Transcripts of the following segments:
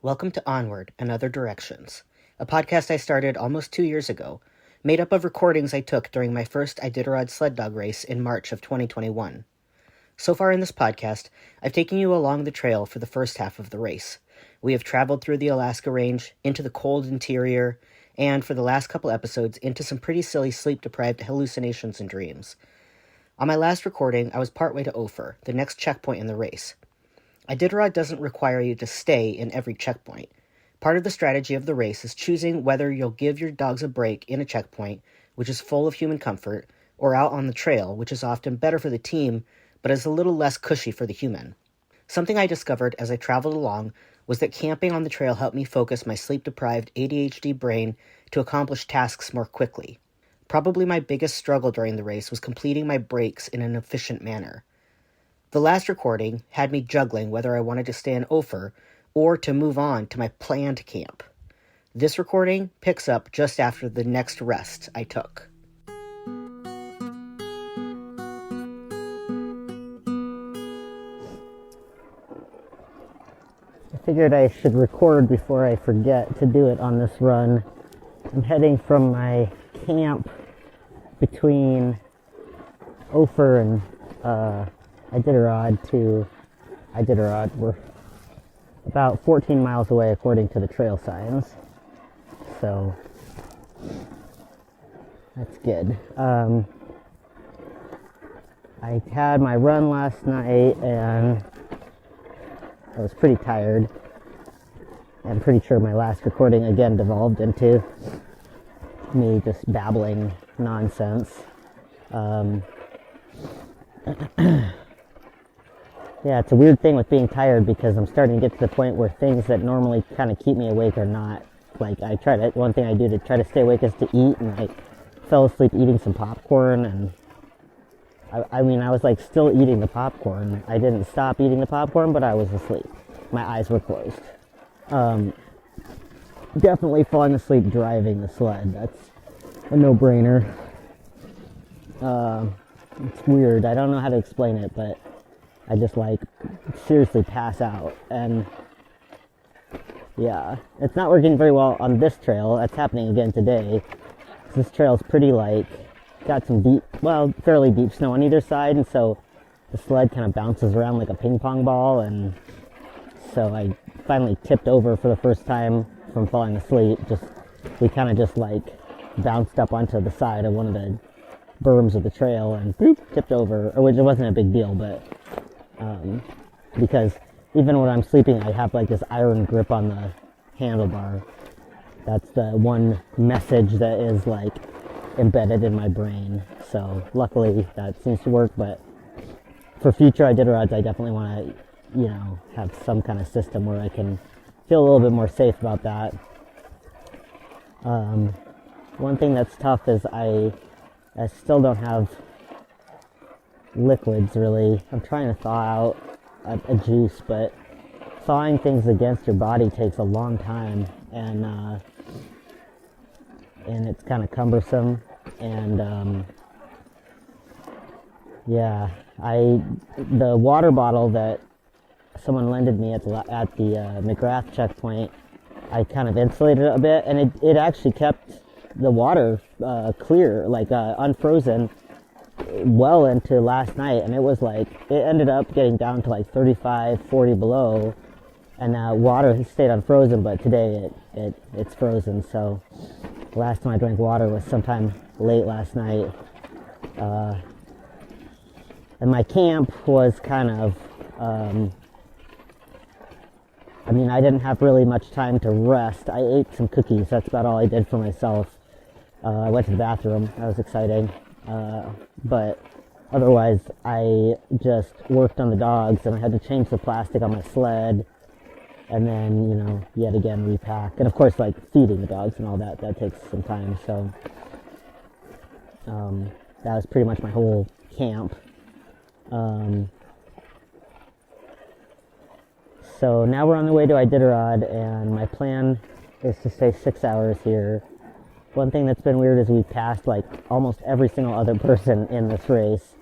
Welcome to Onward and Other Directions, a podcast I started almost 2 years ago, made up of recordings I took during my first Iditarod sled dog race in March of 2021. So far in this podcast, I've taken you along the trail for the first half of the race. We have traveled through the Alaska Range, into the cold interior, and for the last couple episodes, into some pretty silly sleep-deprived hallucinations and dreams. On my last recording, I was partway to Ophir, the next checkpoint in the race. Iditarod doesn't require you to stay in every checkpoint. Part of the strategy of the race is choosing whether you'll give your dogs a break in a checkpoint, which is full of human comfort, or out on the trail, which is often better for the team, but is a little less cushy for the human. Something I discovered as I traveled along was that camping on the trail helped me focus my sleep-deprived ADHD brain to accomplish tasks more quickly. Probably my biggest struggle during the race was completing my breaks in an efficient manner. The last recording had me juggling whether I wanted to stay in Ophir or to move on to my planned camp. This recording picks up just after the next rest I took. I figured I should record before I forget to do it on this run. I'm heading from my camp between Ophir and Iditarod to Iditarod. We're about 14 miles away according to the trail signs, so that's good. I had my run last night and I was pretty tired. I'm pretty sure my last recording again devolved into me just babbling nonsense. Yeah, it's a weird thing with being tired because I'm starting to get to the point where things that normally kind of keep me awake are not. Like, one thing I do to try to stay awake is to eat, and I fell asleep eating some popcorn, and I was like still eating the popcorn. I didn't stop eating the popcorn, but I was asleep. My eyes were closed. Definitely falling asleep driving the sled. That's a no-brainer. It's weird. I don't know how to explain it, but I just seriously pass out. And yeah, it's not working very well on this trail. That's happening again today. This trail is pretty got some fairly deep snow on either side, and so the sled kind of bounces around like a ping pong ball, and so I finally tipped over for the first time from falling asleep. We kind of just bounced up onto the side of one of the berms of the trail and boop, tipped over, which it wasn't a big deal, but because even when I'm sleeping, I have this iron grip on the handlebar. That's the one message that is embedded in my brain. So luckily that seems to work, but for future Iditarods, I definitely want to, have some kind of system where I can feel a little bit more safe about that. One thing that's tough is I still don't have liquids, really. I'm trying to thaw out a juice, but thawing things against your body takes a long time, and it's kind of cumbersome, and the water bottle that someone lended me at the McGrath checkpoint, I kind of insulated it a bit, and it actually kept the water clear, unfrozen, well into last night, and it was it ended up getting down to 35, 40 below, and water stayed unfrozen, but today it's frozen. So last time I drank water was sometime late last night, and my camp was kind of I didn't have really much time to rest. I ate some cookies. That's about all I did for myself. I went to the bathroom. That was exciting. But otherwise, I just worked on the dogs, and I had to change the plastic on my sled, and then, yet again repack. And of course, feeding the dogs and all that takes some time. So that was pretty much my whole camp. So now we're on the way to Iditarod, and my plan is to stay 6 hours here. One thing that's been weird is we've passed almost every single other person in this race,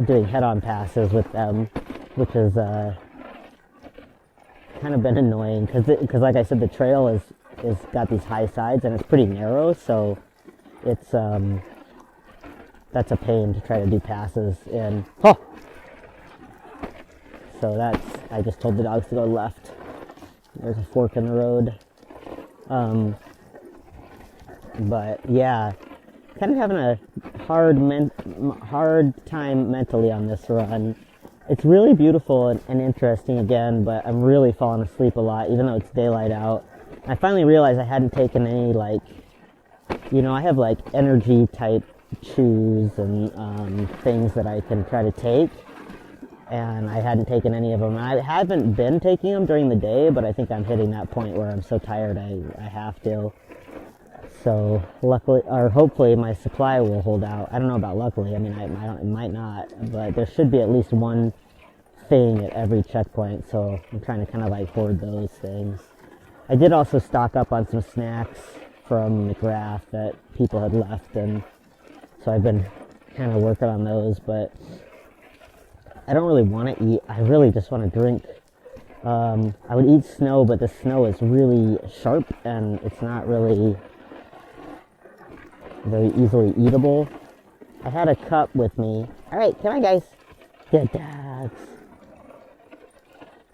doing head-on passes with them, which is kind of been annoying because like I said, the trail is got these high sides and it's pretty narrow, so it's that's a pain to try to do passes in. Oh! So I just told the dogs to go left. There's a fork in the road. But yeah, kind of having a hard time mentally on this run. It's really beautiful and interesting again, but I'm really falling asleep a lot, even though it's daylight out. I finally realized I hadn't taken any, like, I have like energy type chews and things that I can try to take, and I hadn't taken any of them. I haven't been taking them during the day, but I think I'm hitting that point where I'm so tired I have to. So luckily, or hopefully, my supply will hold out. I don't know about luckily. I mean, it might not, but there should be at least one thing at every checkpoint. So I'm trying to kind of like hoard those things. I did also stock up on some snacks from McGrath that people had left, and so I've been kind of working on those. But I don't really want to eat. I really just want to drink. I would eat snow, but the snow is really sharp, and it's not really very easily eatable. I had a cup with me. Alright, come on guys. Good dogs.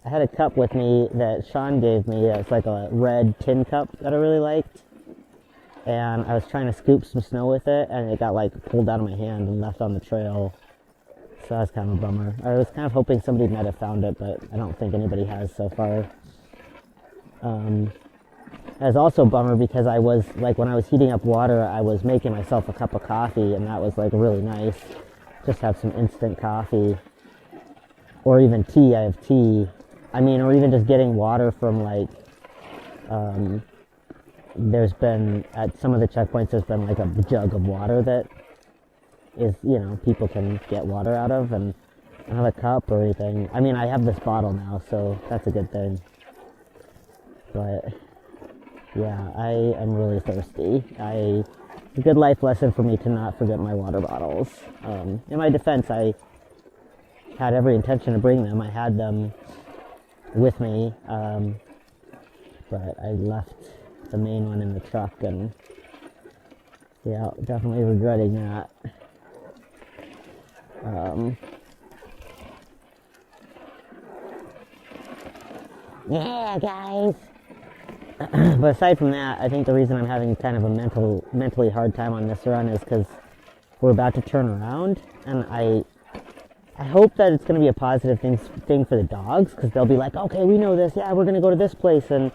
I had a cup with me that Sean gave me. It's like a red tin cup that I really liked. And I was trying to scoop some snow with it, and it got like pulled out of my hand and left on the trail. So that was kind of a bummer. I was kind of hoping somebody might have found it, but I don't think anybody has so far. It was also a bummer because I was, like, when I was heating up water, I was making myself a cup of coffee, and that was, like, really nice. Just have some instant coffee. Or even tea. I have tea. I mean, or even just getting water from, like, there's been, at some of the checkpoints, there's been, like, a jug of water that is, people can get water out of, and I don't have a cup or anything. I mean, I have this bottle now, so that's a good thing. But yeah, I am really thirsty. It's a good life lesson for me to not forget my water bottles. In my defense, I had every intention to bring them. I had them with me, but I left the main one in the truck, and yeah, definitely regretting that. Yeah, guys! But aside from that, I think the reason I'm having kind of a mentally hard time on this run is because we're about to turn around, and I hope that it's going to be a positive thing for the dogs, because they'll be like, okay, we know this, yeah, we're going to go to this place, and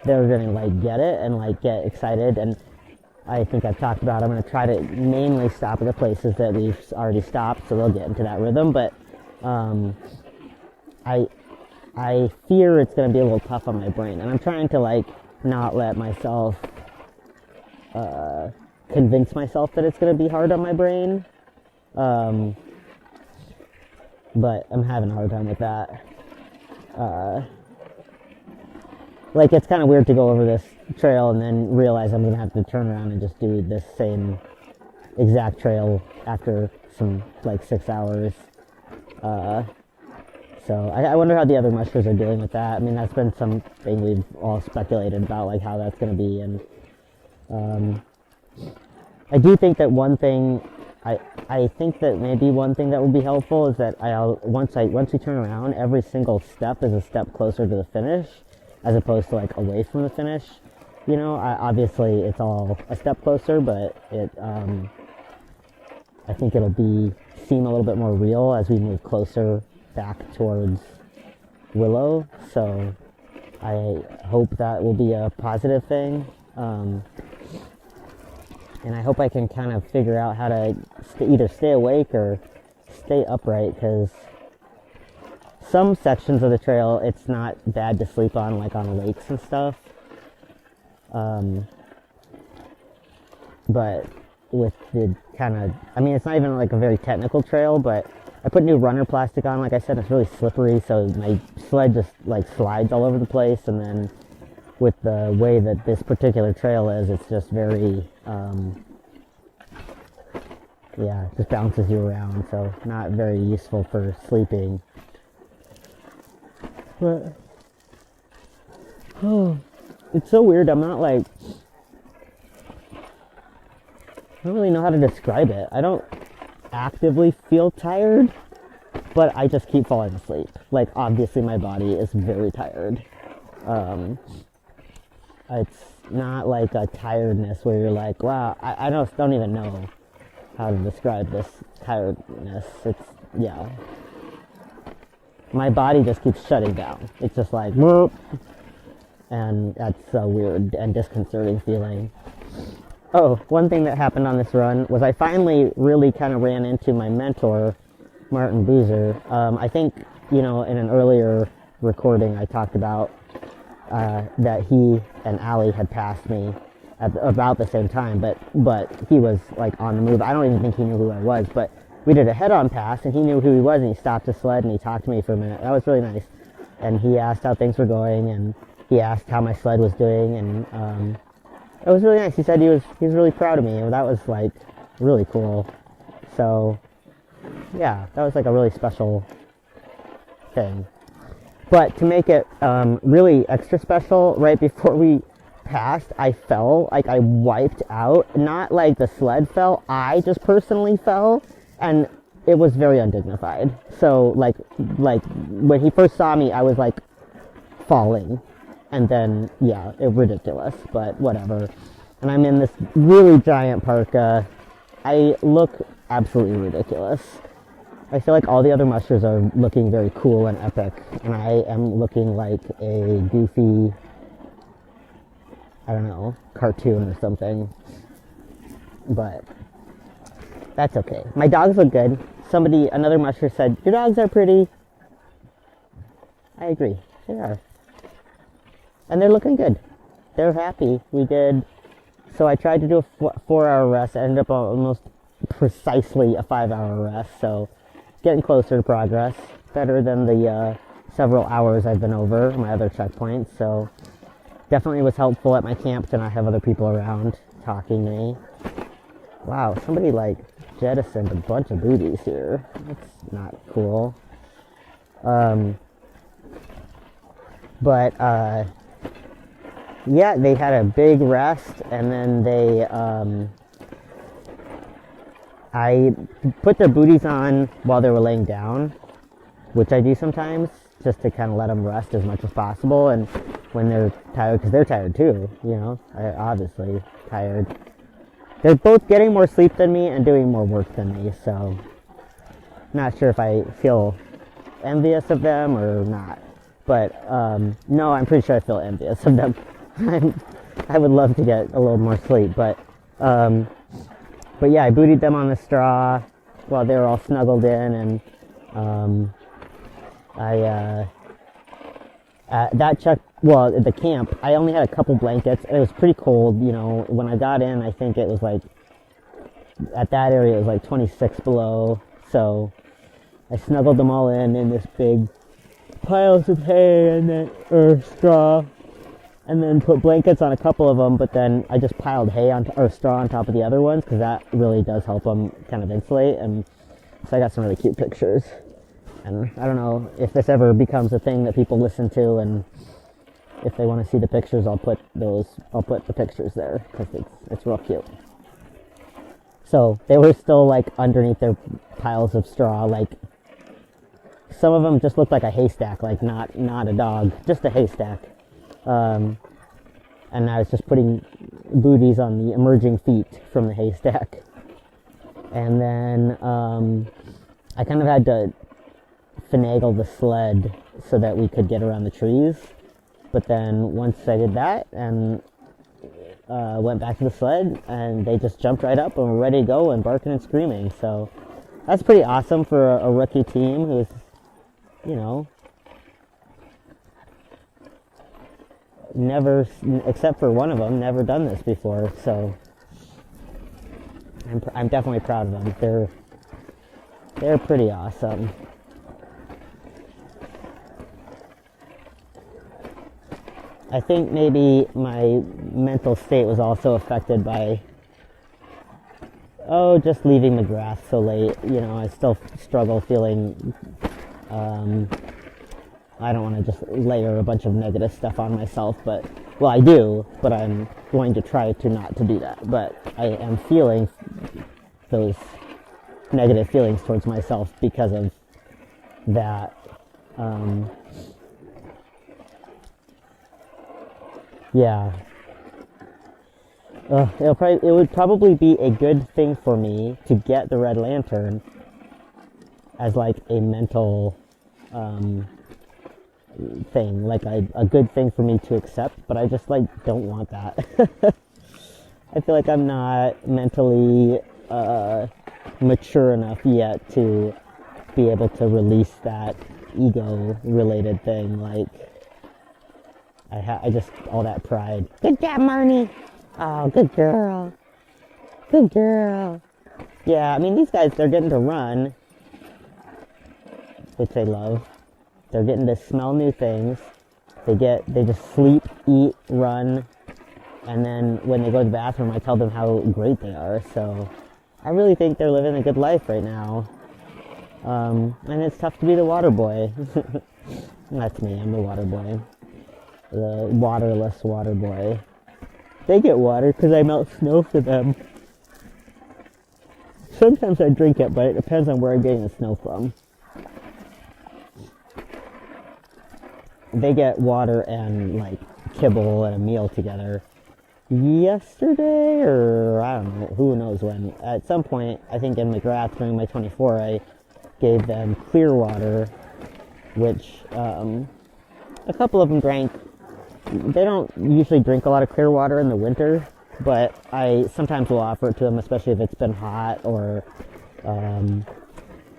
they're going to like get it and like get excited. And I think I've talked about, I'm going to try to mainly stop at the places that we've already stopped, so they'll get into that rhythm. But I fear it's going to be a little tough on my brain, and I'm trying to like not let myself convince myself that it's going to be hard on my brain, but I'm having a hard time with that. Like, it's kind of weird to go over this trail and then realize I'm going to have to turn around and just do this same exact trail after some, like, 6 hours. So I wonder how the other mushers are dealing with that. I mean, that's been something we've all speculated about, like how that's going to be. And I do think that one thing, I think that maybe one thing that will be helpful is that once we turn around, every single step is a step closer to the finish, as opposed to like away from the finish. Obviously it's all a step closer, but I think it'll seem a little bit more real as we move closer back towards Willow. So I hope that will be a positive thing. And I hope I can kind of figure out how to either stay awake or stay upright, because some sections of the trail, it's not bad to sleep on, like on lakes and stuff. But with the it's not even like a very technical trail, but I put new runner plastic on. Like I said, it's really slippery, so my sled just like slides all over the place. And then with the way that this particular trail is, it's just very, it just bounces you around, so not very useful for sleeping. But It's so weird. I don't really know how to describe it. I don't actively feel tired, but I just keep falling asleep. Like, obviously my body is very tired. It's not like a tiredness where you're like, wow, I don't even know how to describe this tiredness. It's, yeah. My body just keeps shutting down. It's just like, whoop. And that's a weird and disconcerting feeling. Oh, one thing that happened on this run was I finally really kind of ran into my mentor, Martin Boozer. I think, in an earlier recording I talked about that he and Allie had passed me at about the same time, but he was like on the move. I don't even think he knew who I was, but we did a head-on pass, and he knew who he was, and he stopped his sled, and he talked to me for a minute. That was really nice. And he asked how things were going, and he asked how my sled was doing, and it was really nice. He said he was really proud of me, and that was like really cool. So yeah, that was like a really special thing. But to make it really extra special, right before we passed, I fell. Like, I wiped out. Not like the sled fell. I just personally fell, and it was very undignified. So like when he first saw me, I was like falling, and then yeah, it was ridiculous. But whatever. And I'm in this really giant parka. I look absolutely ridiculous. I feel like all the other mushers are looking very cool and epic, and I am looking like a goofy, I don't know, cartoon or something. But that's okay. My dogs look good. Another musher said, your dogs are pretty. I agree. They are. And they're looking good. They're happy. So I tried to do a 4-hour rest. I ended up almost precisely a 5-hour rest, so getting closer to progress. Better than the several hours I've been over my other checkpoints, so definitely was helpful at my camp to not have other people around talking to me. Wow, somebody like jettisoned a bunch of booties here. That's not cool. Yeah, they had a big rest, and then I put their booties on while they were laying down, which I do sometimes, just to kind of let them rest as much as possible. And when they're tired, because they're tired too, they're obviously tired. They're both getting more sleep than me and doing more work than me, so not sure if I feel envious of them or not. But no, I'm pretty sure I feel envious of them. I would love to get a little more sleep, but yeah, I bootied them on the straw while they were all snuggled in, and at the camp, I only had a couple blankets, and it was pretty cold, when I got in. I think it was like, at that area, it was like 26 below, so I snuggled them all in this big piles of hay or straw, and then put blankets on a couple of them, but then I just piled or straw on top of the other ones, because that really does help them kind of insulate. And so I got some really cute pictures. And I don't know if this ever becomes a thing that people listen to, and if they want to see the pictures, I'll put the pictures there, because it's real cute. So they were still like underneath their piles of straw, like some of them just looked like a haystack, like not a dog, just a haystack. And I was just putting booties on the emerging feet from the haystack. And then I kind of had to finagle the sled so that we could get around the trees. But then once I did that and went back to the sled, and they just jumped right up and were ready to go and barking and screaming. So that's pretty awesome for a rookie team who's, never, except for one of them, never done this before. So I'm definitely proud of them. They're pretty awesome. I think maybe my mental state was also affected by just leaving the grass so late. I still struggle feeling I don't want to just layer a bunch of negative stuff on myself, but, well, I do, but I'm going to try to not to do that. But I am feeling those negative feelings towards myself because of that. Yeah. It would probably be a good thing for me to get the Red Lantern as like a mental thing, like a good thing for me to accept, but I just like don't want that. I feel like I'm not mentally mature enough yet to be able to release that ego related thing. Like I just, all that pride. Good job, Marnie. Oh, good girl. Good girl. Yeah, I mean, these guys, they're getting to run, which I love. They're getting to smell new things. They just sleep, eat, run, and then when they go to the bathroom, I tell them how great they are. So I really think they're living a good life right now. And it's tough to be the water boy. That's me, I'm the water boy. The waterless water boy. They get water because I melt snow for them. Sometimes I drink it, but it depends on where I'm getting the snow from. They get water and like kibble and a meal together yesterday, or I don't know, who knows when. At some point, I think in McGrath during my 24, I gave them clear water, which a couple of them drank. They don't usually drink a lot of clear water in the winter, but I sometimes will offer it to them, especially if it's been hot, or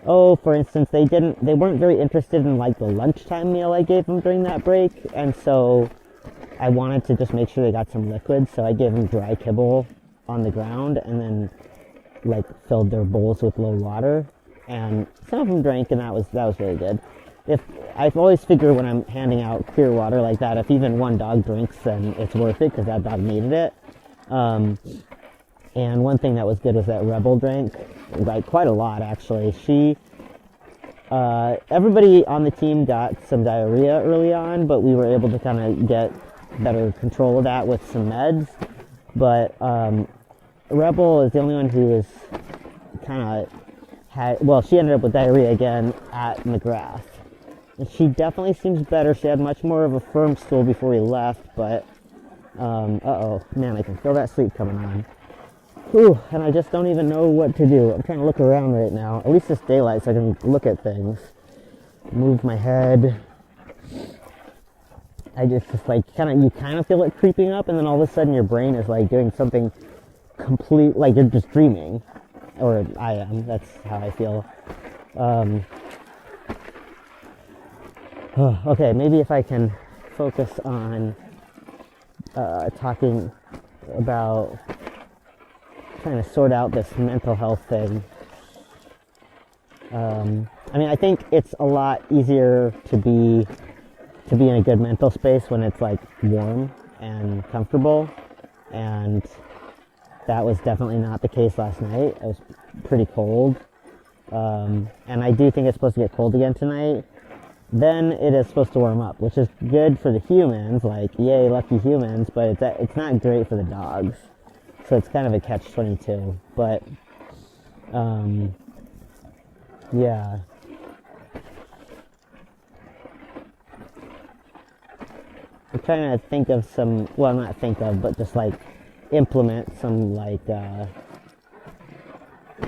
for instance, they weren't very interested in like the lunchtime meal I gave them during that break, and so I wanted to just make sure they got some liquids, so I gave them dry kibble on the ground, and then like filled their bowls with low water, and some of them drank, and that was really good. If I've always figured when I'm handing out clear water like that, if even one dog drinks, then it's worth it because that dog needed it. And one thing that was good was that Rebel drank, like quite a lot actually. Everybody on the team got some diarrhea early on, but we were able to kind of get better control of that with some meds. But Rebel is the only one who is kind of she ended up with diarrhea again at McGrath. And she definitely seems better. She had much more of a firm stool before we left, but man, I can feel that sleep coming on. Ooh, and I just don't even know what to do. I'm trying to look around right now. At least it's daylight so I can look at things. Move my head. I just like you kind of feel it creeping up, and then all of a sudden your brain is like doing something complete, like you're just dreaming. Or I am. That's how I feel. Okay, maybe if I can focus on talking about trying to sort out this mental health thing. I mean, I think it's a lot easier to be in a good mental space when it's like warm and comfortable, and that was definitely not the case last night. It was pretty cold, and I do think it's supposed to get cold again tonight. Then it is supposed to warm up, which is good for the humans, like yay, lucky humans, but it's not great for the dogs. So it's kind of a catch-22, but yeah. I'm trying to think of some, well, not think of, but just like implement some like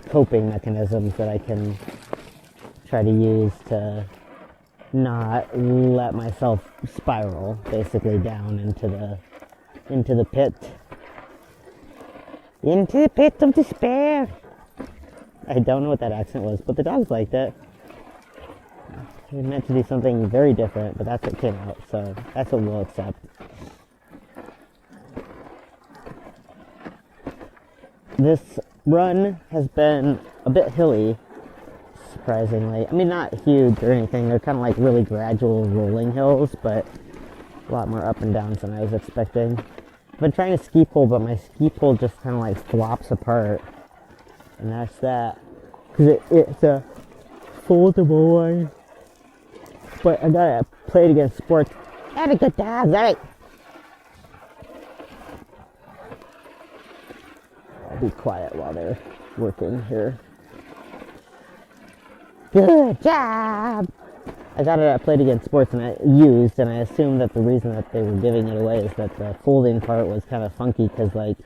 coping mechanisms that I can try to use to not let myself spiral basically down into the pit. Into the pit of despair. I don't know what that accent was, but the dogs liked it. It meant to do something very different, but that's what came out, so that's what we'll accept. This run has been a bit hilly, surprisingly. I mean, not huge or anything. They're kind of like really gradual rolling hills, but a lot more up and downs than I was expecting. I've been trying to ski pole, but my ski pole just kind of like flops apart. And that's that. Because it's a foldable one. But I gotta played against sports. Have a good dog, alright. I'll be quiet while they're working here. Good job! I got it at Played Against Sports and I assumed that the reason that they were giving it away is that the folding part was kind of funky because, like,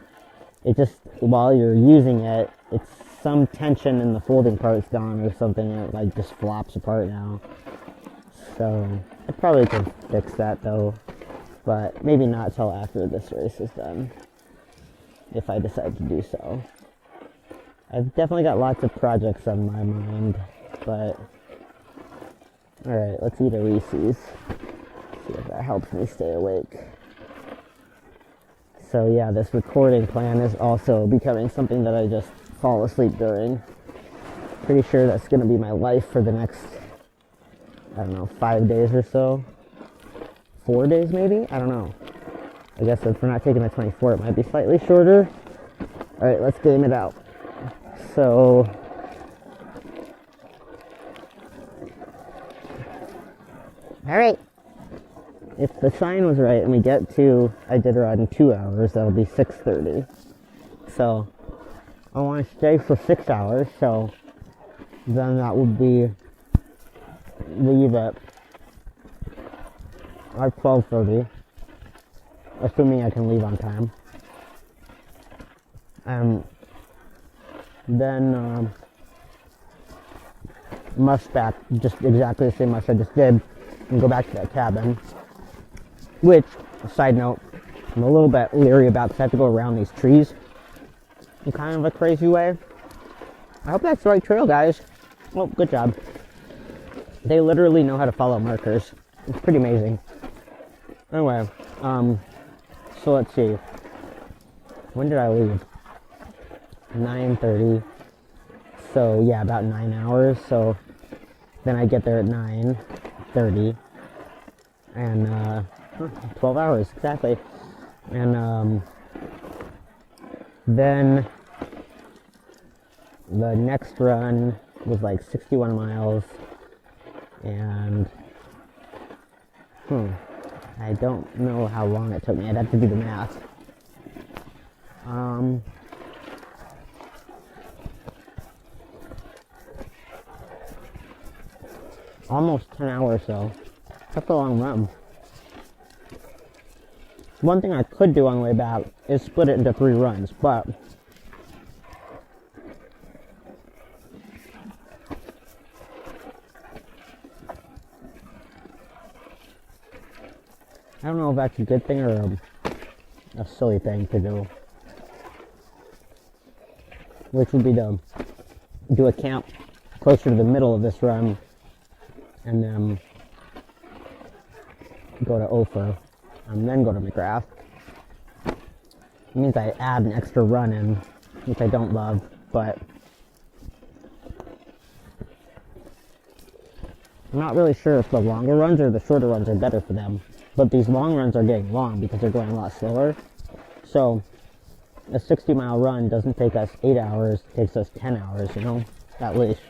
it just, while you're using it, it's some tension in the folding part's gone or something, and it, like, just flops apart now. So, I probably can fix that, though, but maybe not till after this race is done, if I decide to do so. I've definitely got lots of projects on my mind, but... Alright, let's eat a Reese's. See if that helps me stay awake. So yeah, this recording plan is also becoming something that I just fall asleep during. Pretty sure that's going to be my life for the next, 5 days or so. 4 days maybe? I don't know. I guess if we're not taking the 24, it might be slightly shorter. Alright, let's game it out. So... Alright. If the sign was right and we get to Iditarod in 2 hours, that'll be 6:30. So, I want to stay for 6 hours, so then that would be leave at 12:30, assuming I can leave on time. Then mush back, just exactly the same mush I just did, and go back to that cabin. Which, side note, I'm a little bit leery about because I have to go around these trees in kind of a crazy way. I hope that's the right trail, guys. Well, good job. They literally know how to follow markers. It's pretty amazing. Anyway, so let's see. When did I leave? 9:30. So, yeah, about 9 hours. So, then I get there at 9:30. And, 12 hours, exactly. And, then the next run was like 61 miles. And, I don't know how long it took me. I'd have to do the math. Almost 10 hours, though. That's a long run. One thing I could do on the way back is split it into 3 runs, but I don't know if that's a good thing or a silly thing to do. Which would be to do a camp closer to the middle of this run and then go to Ophir and then go to McGrath. It means I add an extra run in, which I don't love, but I'm not really sure if the longer runs or the shorter runs are better for them. But these long runs are getting long because they're going a lot slower. So a 60-mile run doesn't take us 8 hours, it takes us 10 hours, at least.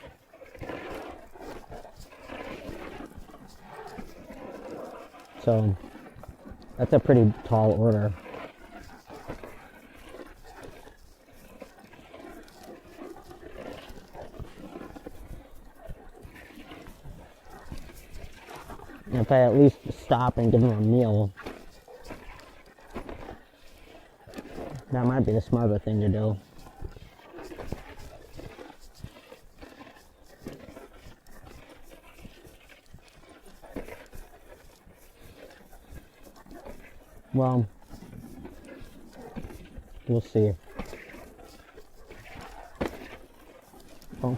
So that's a pretty tall order. If I at least stop and give them a meal, that might be the smarter thing to do. Well, we'll see. Oh.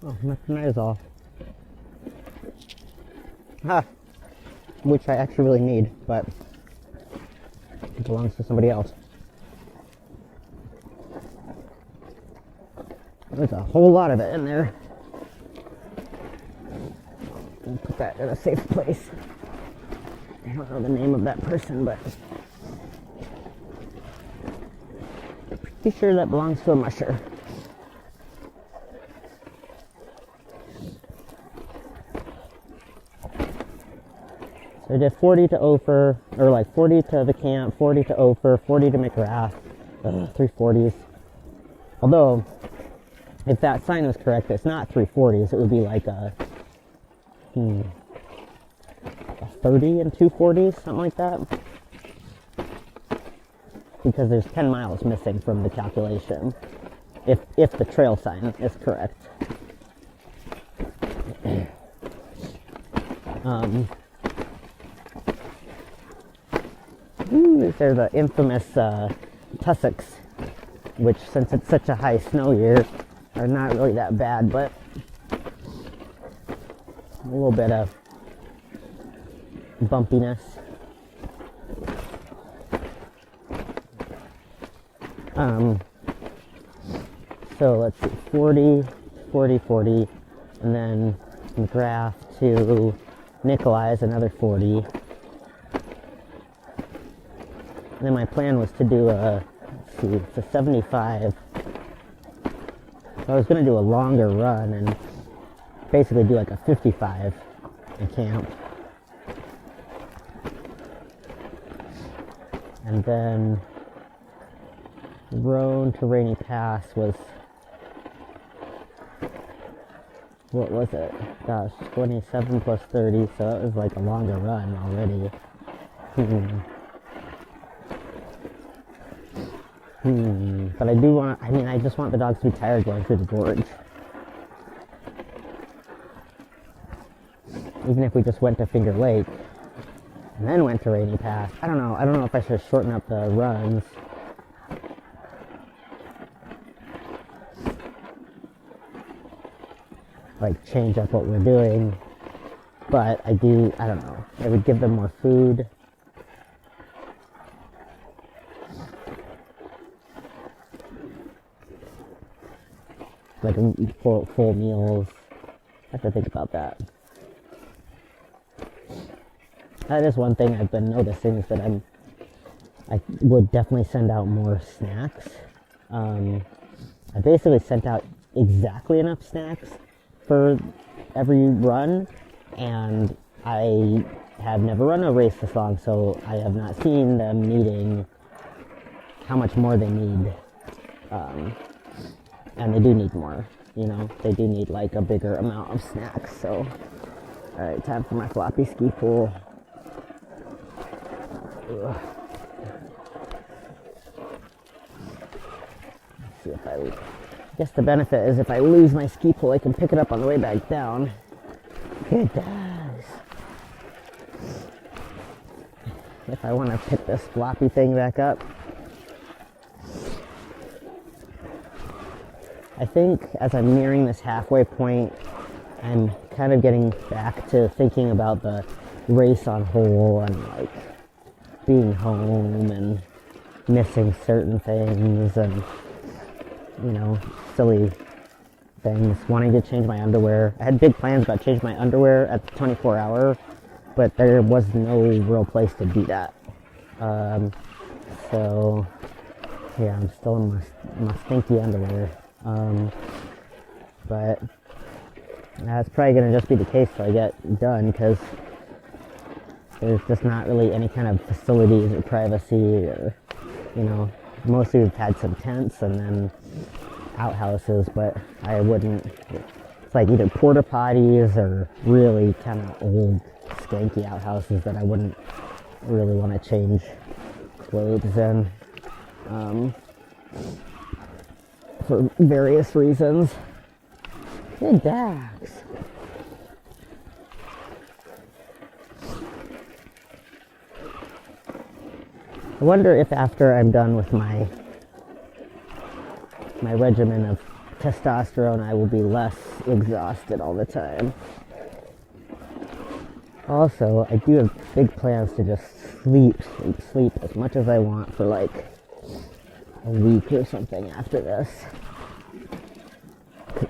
Oh, my tonight is off. Which I actually really need, but it belongs to somebody else. There's a whole lot of it in there. I'll put that in a safe place. I don't know the name of that person, but Pretty sure that belongs to a musher. So I did 40 to Ophir, or like 40 to the camp, 40 to Ophir, 40 to McGrath, 340s. Although, if that sign was correct, it's not 340s, it would be like a 30 and 240s, something like that. Because there's 10 miles missing from the calculation, if the trail sign is correct. These are the infamous tussocks, which, since it's such a high snow year, are not really that bad, but a little bit of bumpiness. So let's see, 40, 40, 40, and then McGrath to Nikolai is another 40. And then my plan was to do it's a 75. So I was going to do a longer run and basically do like a 55 in camp. And then Roan to Rainy Pass was, what was it? Gosh, 27 plus 30, so it was like a longer run already. But I do want to, I just want the dogs to be tired going through the gorge. Even if we just went to Finger Lake and then went to Rainy Pass. I don't know if I should shorten up the runs. Like change up what we're doing. But I don't know. I would give them more food. Like full meals. I have to think about that. That is one thing I've been noticing, is that I would definitely send out more snacks. I basically sent out exactly enough snacks for every run, and I have never run a race this long, so I have not seen them needing how much more they need. And they do need more, they do need like a bigger amount of snacks. So, alright, time for my floppy ski pool. Ugh. Let's see if I guess the benefit is if I lose my ski pole, I can pick it up on the way back down. It does. If I want to pick this floppy thing back up. I think as I'm nearing this halfway point, I'm kind of getting back to thinking about the race on whole and like being home and missing certain things and, silly things. Wanting to change my underwear. I had big plans about changing my underwear at the 24-hour, but there was no real place to do that. So, yeah, I'm still in my stinky underwear. But that's probably going to just be the case till I get done, because there's just not really any kind of facilities or privacy, or, mostly we've had some tents and then outhouses, but I wouldn't, it's like either porta potties or really kind of old skanky outhouses that I wouldn't really want to change clothes in. For various reasons. Good dogs. I wonder if after I'm done with my regimen of testosterone, I will be less exhausted all the time. Also, I do have big plans to just sleep as much as I want for like a week or something after this.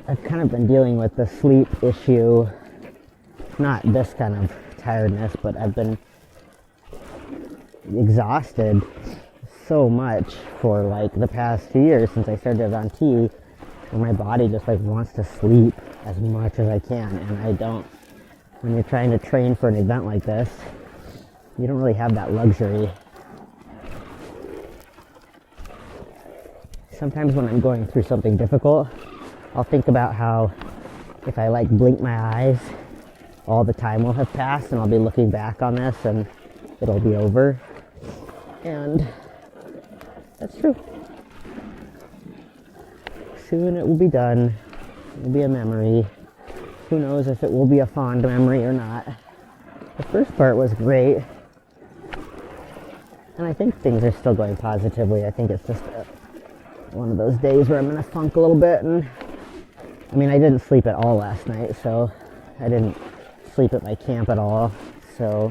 I've kind of been dealing with the sleep issue, not this kind of tiredness, but I've been exhausted so much for like the past 2 years since I started on T, where my body just like wants to sleep as much as I can, and I don't. When you're trying to train for an event like this, you don't really have that luxury. Sometimes when I'm going through something difficult, I'll think about how if I like blink my eyes, all the time will have passed and I'll be looking back on this and it'll be over. And that's true. Soon it will be done. It will be a memory. Who knows if it will be a fond memory or not. The first part was great. And I think things are still going positively. I think it's just one of those days where I'm in a funk a little bit. And I mean, I didn't sleep at all last night, so I didn't sleep at my camp at all. So,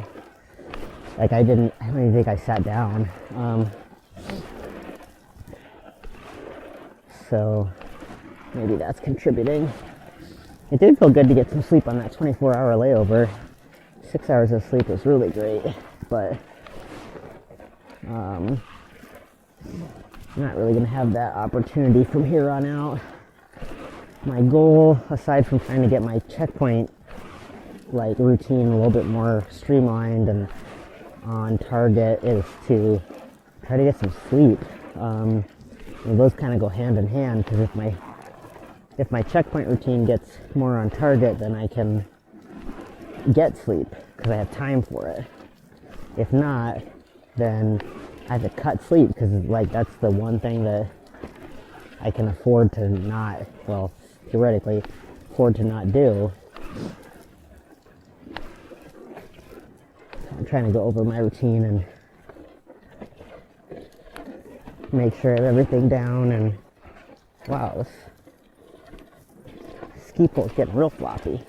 like, I don't even think I sat down. So, maybe that's contributing. It did feel good to get some sleep on that 24-hour layover. 6 hours of sleep was really great, but I'm not really going to have that opportunity from here on out. My goal, aside from trying to get my checkpoint like routine a little bit more streamlined and on target, is to try to get some sleep. Those kind of go hand in hand, because if my checkpoint routine gets more on target, then I can get sleep because I have time for it. If not, then I have to cut sleep, because like that's the one thing that I can afford to not, well, theoretically afford to not do. I'm trying to go over my routine and make sure I have everything down. And wow, this ski pole's getting real floppy.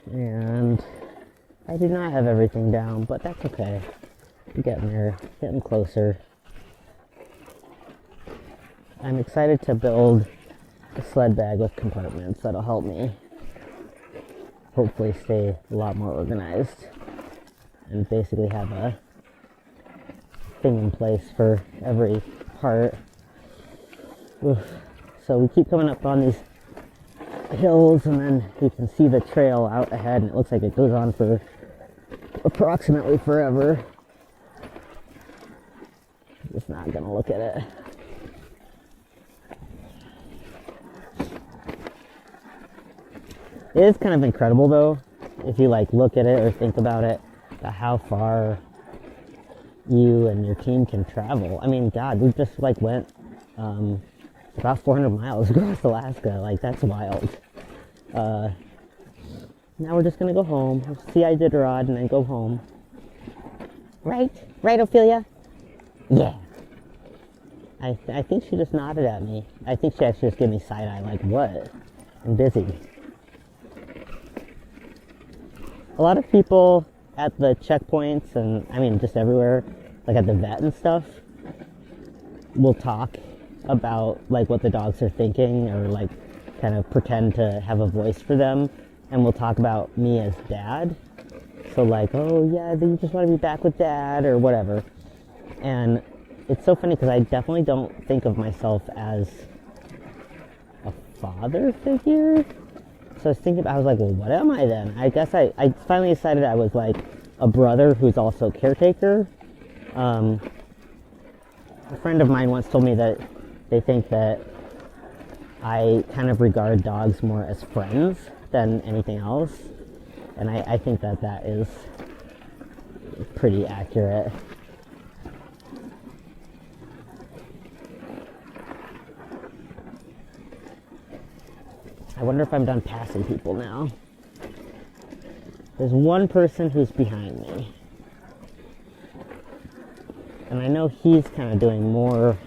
And I do not have everything down, but that's okay. I'm getting there, getting closer. I'm excited to build a sled bag with compartments that'll help me hopefully stay a lot more organized and basically have a thing in place for every part. Oof. So we keep coming up on these hills, and then you can see the trail out ahead, and it looks like it goes on for approximately forever. I'm just not gonna look at it. It is kind of incredible though, if you like look at it or think about it, about how far you and your team can travel. I mean, God, we just like went about 400 miles across Alaska. Like, that's wild. Now we're just gonna go home, see Iditarod, and then go home. Right, Ophelia? Yeah. I think she just nodded at me. I think she actually just gave me side eye, like, what? I'm busy. A lot of people at the checkpoints, and I mean just everywhere, like at the vet and stuff, will talk about like what the dogs are thinking, or like kind of pretend to have a voice for them, and we'll talk about me as dad. So like, oh yeah, you just want to be back with dad or whatever. And it's so funny because I definitely don't think of myself as a father figure. So I was thinking, I was like, well, what am I then? I guess I finally decided I was like a brother who's also caretaker. A friend of mine once told me that they think that I kind of regard dogs more as friends than anything else. And I think that that is pretty accurate. I wonder if I'm done passing people now. There's one person who's behind me. And I know he's kind of doing more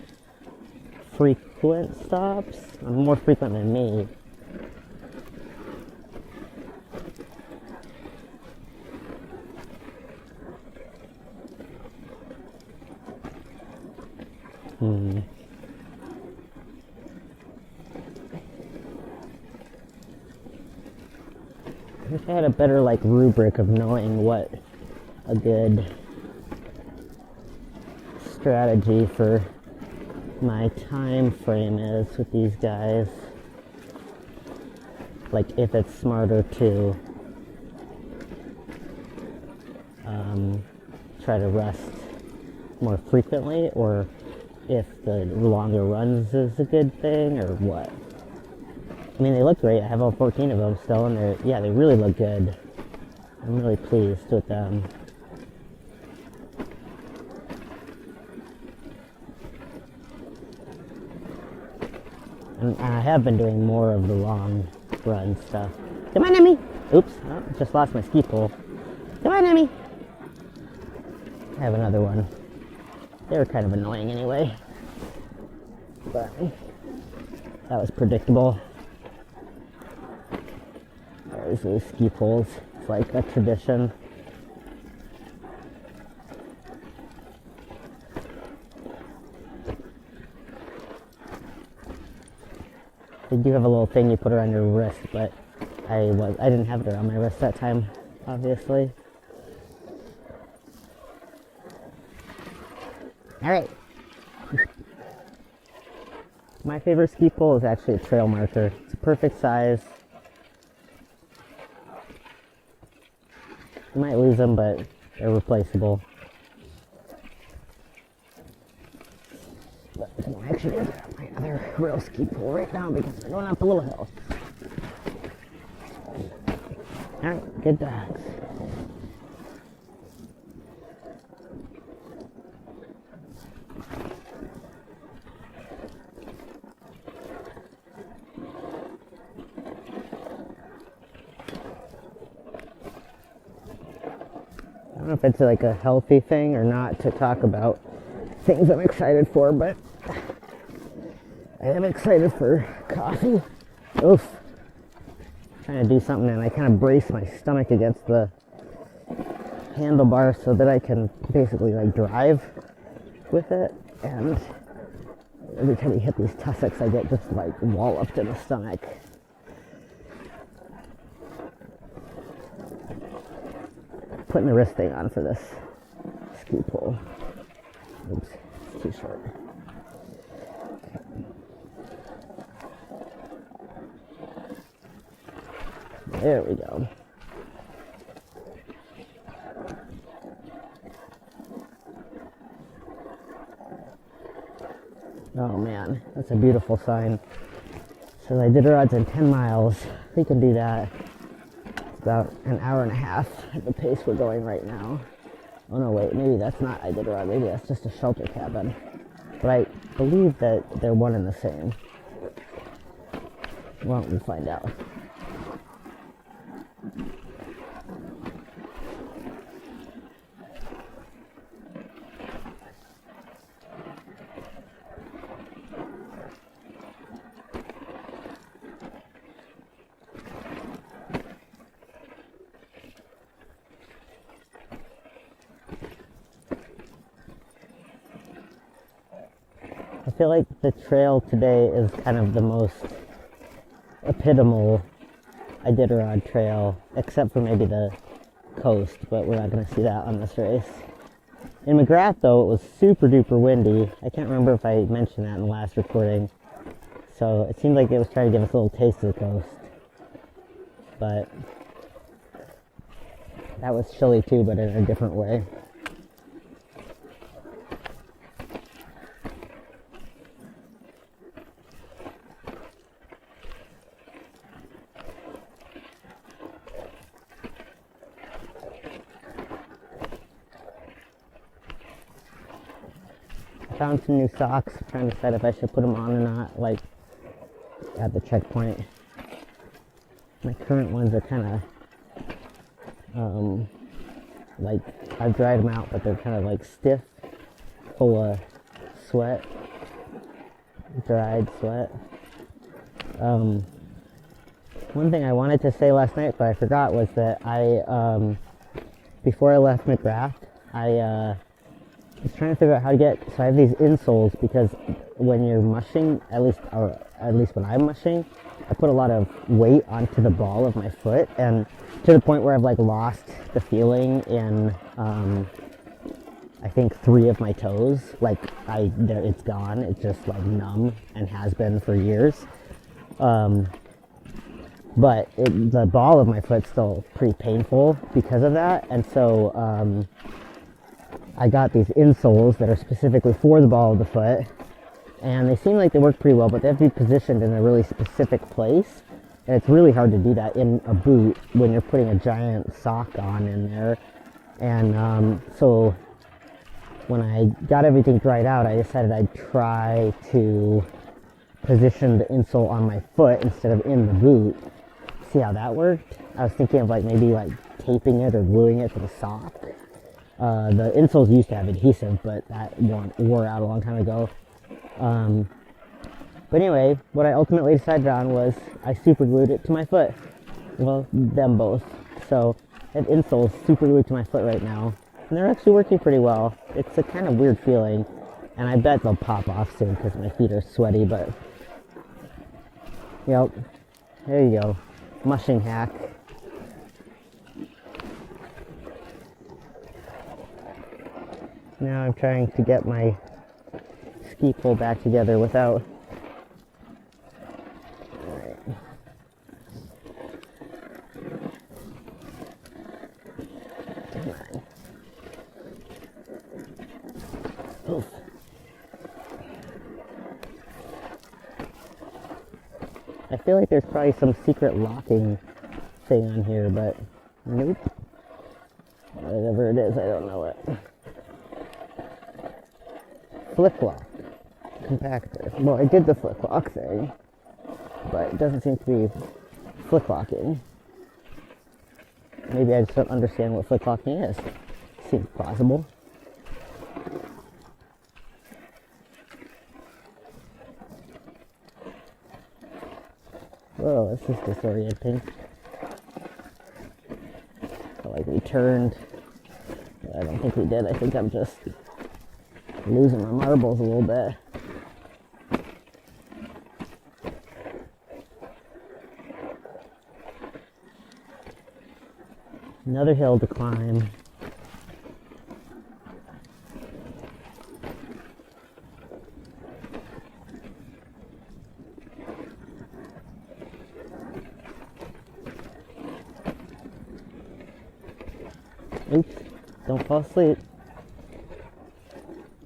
frequent stops. More frequent than me. I had a better, like, rubric of knowing what a good strategy for my time frame is with these guys. Like, if it's smarter to try to rest more frequently, or if the longer runs is a good thing, or what. I mean, they look great. I have all 14 of them still, and they really look good. I'm really pleased with them. And I have been doing more of the long run stuff. Come on, Emmy! Oops, oh, just lost my ski pole. Come on, Emmy! I have another one. They were kind of annoying anyway. But that was predictable. There's those ski poles. It's like a tradition. They do have a little thing you put around your wrist, but I didn't have it around my wrist that time, obviously. Alright. My favorite ski pole is actually a trail marker. It's a perfect size. You might lose them, but they're replaceable. But I'm actually going to grab my other real ski pole right now because we're going up a little hill. Alright, good dogs. I don't know if it's like a healthy thing or not to talk about things I'm excited for, but I am excited for coffee. Oof. Trying to do something and I kind of brace my stomach against the handlebar so that I can basically like drive with it, and every time you hit these tussocks I get just like walloped in the stomach. Putting the wrist thing on for this ski pole. Oops, it's too short. There we go. Oh man, that's a beautiful sign. So Iditarod's in 10 miles. We can do that. It's about an hour and a half at the pace we're going right now. Oh no, wait, maybe that's not Iditarod. Maybe that's just a shelter cabin. But I believe that they're one and the same. Well, we'll find out. I feel like the trail today is kind of the most epitomal Iditarod trail, except for maybe the coast, but we're not going to see that on this race. In McGrath, though, it was super duper windy. I can't remember if I mentioned that in the last recording, so it seemed like it was trying to give us a little taste of the coast. But that was chilly too, but in a different way. Found some new socks, trying to decide if I should put them on or not, like at the checkpoint. My current ones are kind of, like, I've dried them out, but they're kind of like stiff, full of sweat, dried sweat. One thing I wanted to say last night, but I forgot, was that I, before I left McGrath, I I was trying to figure out how to get, so I have these insoles because when you're mushing, at least when I'm mushing, I put a lot of weight onto the ball of my foot, and to the point where I've like lost the feeling in, I think 3 of my toes. Like it's gone. It's just like numb and has been for years. But the ball of my foot's still pretty painful because of that, and so I got these insoles that are specifically for the ball of the foot, and they seem like they work pretty well, but they have to be positioned in a really specific place, and it's really hard to do that in a boot when you're putting a giant sock on in there. And so when I got everything dried out, I decided I'd try to position the insole on my foot instead of in the boot. See how that worked? I was thinking of like maybe like taping it or gluing it to the sock. The insoles used to have adhesive, but that wore out a long time ago. But anyway, what I ultimately decided on was I super glued it to my foot. Well, them both. So I have insoles super glued to my foot right now, and they're actually working pretty well. It's a kind of weird feeling, and I bet they'll pop off soon because my feet are sweaty, but yep, there you go. Mushing hack. Now I'm trying to get my ski pole back together without. Alright. Come on. Oof. I feel like there's probably some secret locking thing on here, but nope. Whatever it is, I don't know it. Flip lock compactor. Well, I did the flip lock thing, but it doesn't seem to be flip locking. Maybe I just don't understand what flip locking is. Seems plausible. Whoa, this is disorienting. So like we turned. I don't think we did. I think I'm just losing my marbles a little bit. Another hill to climb. Oops, don't fall asleep.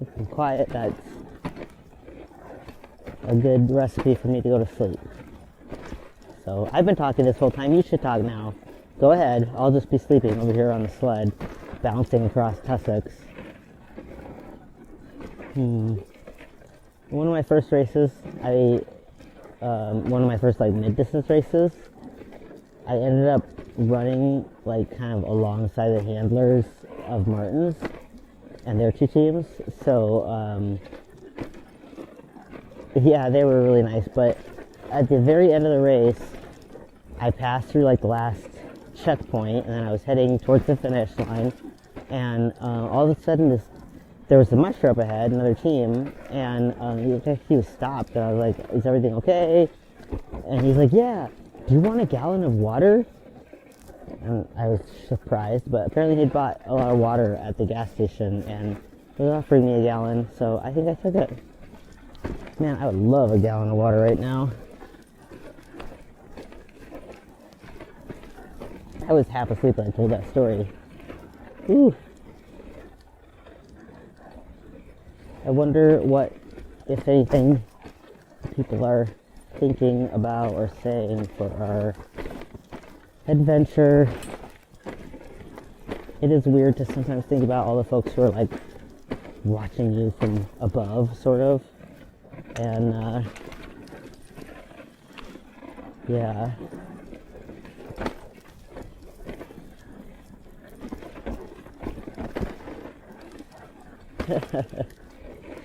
If I'm quiet, that's a good recipe for me to go to sleep. So I've been talking this whole time. You should talk now. Go ahead. I'll just be sleeping over here on the sled, bouncing across tussocks. One of my first races, one of my first like mid-distance races, I ended up running like kind of alongside the handlers of Martin's and their 2 teams. So yeah, they were really nice, but at the very end of the race I passed through like the last checkpoint, and then I was heading towards the finish line, and all of a sudden there was a musher up ahead, another team, and he was stopped, and I was like, is everything okay? And he's like, yeah, do you want a gallon of water? And I was surprised, but apparently he'd bought a lot of water at the gas station, and he was offering me a gallon, so I think I took it. Man, I would love a gallon of water right now. I was half asleep when I told that story. Ooh. I wonder what, if anything, people are thinking about or saying for our adventure. It is weird to sometimes think about all the folks who are like watching you from above, sort of. And yeah.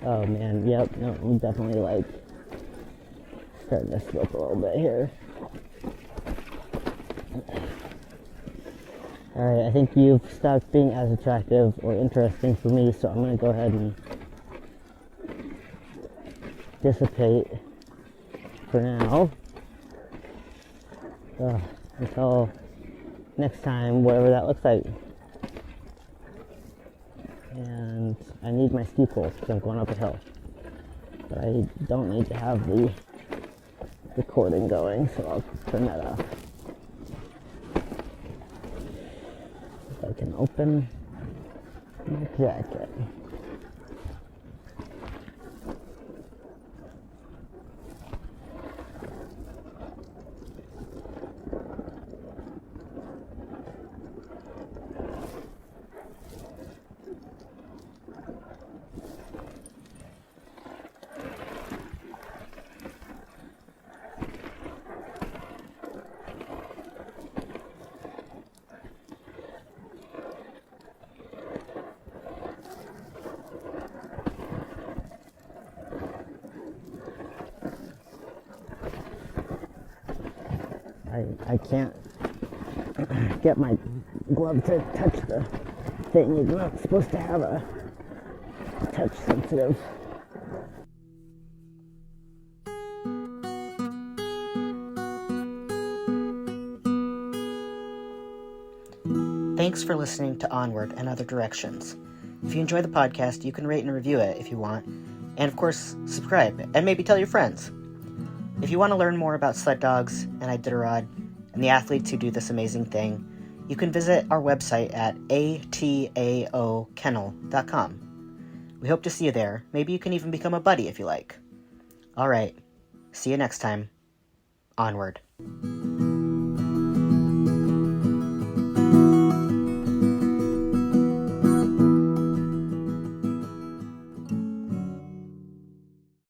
Oh man, yep, no, I'm definitely like starting to slip a little bit here. Alright, I think you've stopped being as attractive or interesting for me, so I'm going to go ahead and dissipate for now. Until next time, whatever that looks like. And I need my ski poles because I'm going up a hill. But I don't need to have the recording going, so I'll turn that off. If I can open my jacket. I can't get my glove to touch the thing. You're not supposed to have a touch sensitive. Thanks for listening to Onward and Other Directions. If you enjoy the podcast, you can rate and review it if you want. And of course, subscribe and maybe tell your friends. If you want to learn more about sled dogs and Iditarod and the athletes who do this amazing thing, you can visit our website at ataokennel.com. We hope to see you there. Maybe you can even become a buddy if you like. Alright, see you next time. Onward.